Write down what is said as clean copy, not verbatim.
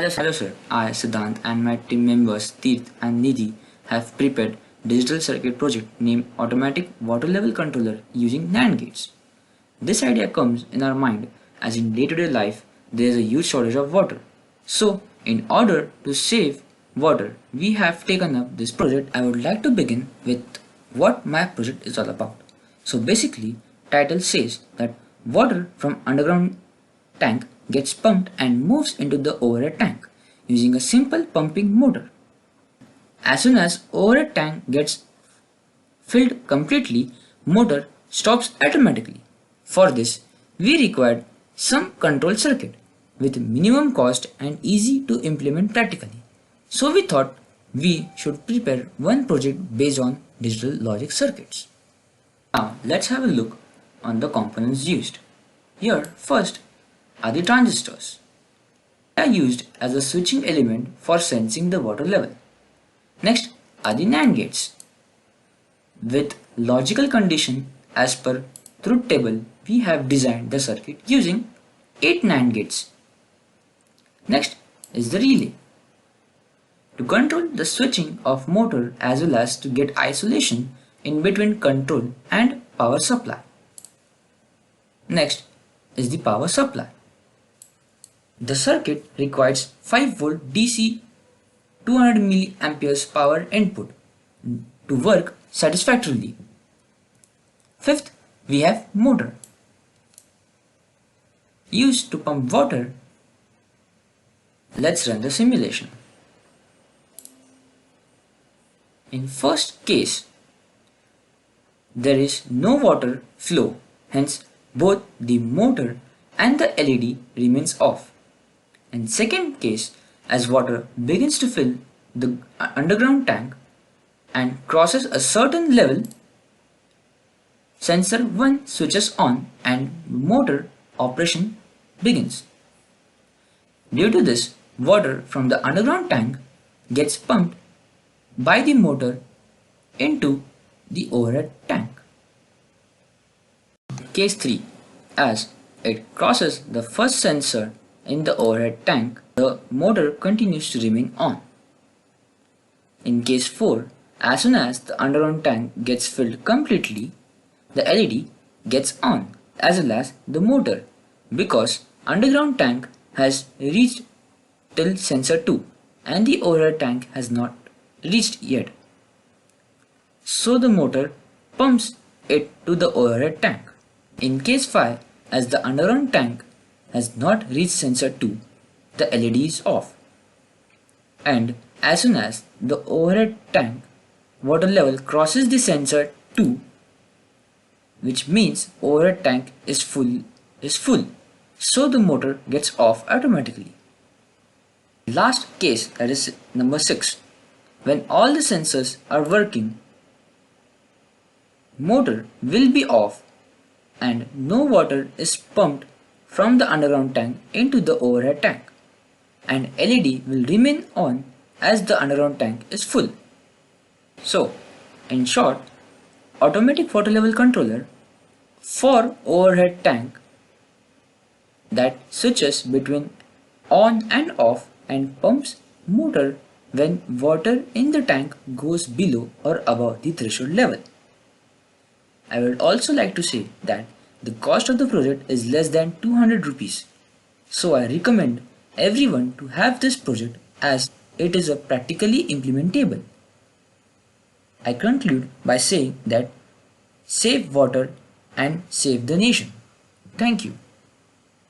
Hello sir, I Siddhant and my team members Tirth and Nidhi have prepared digital circuit project named Automatic Water Level Controller using NAND gates. This idea comes in our mind as in day-to-day life there is a huge shortage of water. So in order to save water, we have taken up this project. I would like to begin with what my project is all about. So basically, title says that water from underground tank gets pumped and moves into the overhead tank using a simple pumping motor. As soon as overhead tank gets filled completely, motor stops automatically. For this, we required some control circuit with minimum cost and easy to implement practically. So we thought we should prepare one project based on digital logic circuits. Now let's have a look on the components used. Here first are the transistors. They are used as a switching element for sensing the water level. Next are the NAND gates. With logical condition as per truth table, we have designed the circuit using 8 NAND gates. Next is the relay. To control the switching of motor as well as to get isolation in between control and power supply. Next is the power supply. The circuit requires 5 volt DC 200 milliamperes power input to work satisfactorily. Fifth, we have motor used to pump water. Let's run the simulation. In first case, there is no water flow, hence both the motor and the LED remains off. In second case, as water begins to fill the underground tank and crosses a certain level, sensor 1 switches on and motor operation begins. Due to this, water from the underground tank gets pumped by the motor into the overhead tank. Case 3. As it crosses the first sensor in the overhead tank, the motor continues to remain on. In case 4, as soon as the underground tank gets filled completely, the LED gets on as well as the motor because underground tank has reached till sensor 2 and the overhead tank has not reached yet. So the motor pumps it to the overhead tank. In case 5, as the underground tank has not reached sensor 2, the LED is off. And as soon as the overhead tank water level crosses the sensor 2, which means overhead tank is full, so the motor gets off automatically. Last case, that is number 6, when all the sensors are working, motor will be off and no water is pumped from the underground tank into the overhead tank, and LED will remain on as the underground tank is full. So, in short, automatic water level controller for overhead tank that switches between on and off and pumps motor when water in the tank goes below or above the threshold level. I would also like to say that the cost of the project is less than 200 rupees. So I recommend everyone to have this project as it is a practically implementable. I conclude by saying that save water and save the nation. Thank you.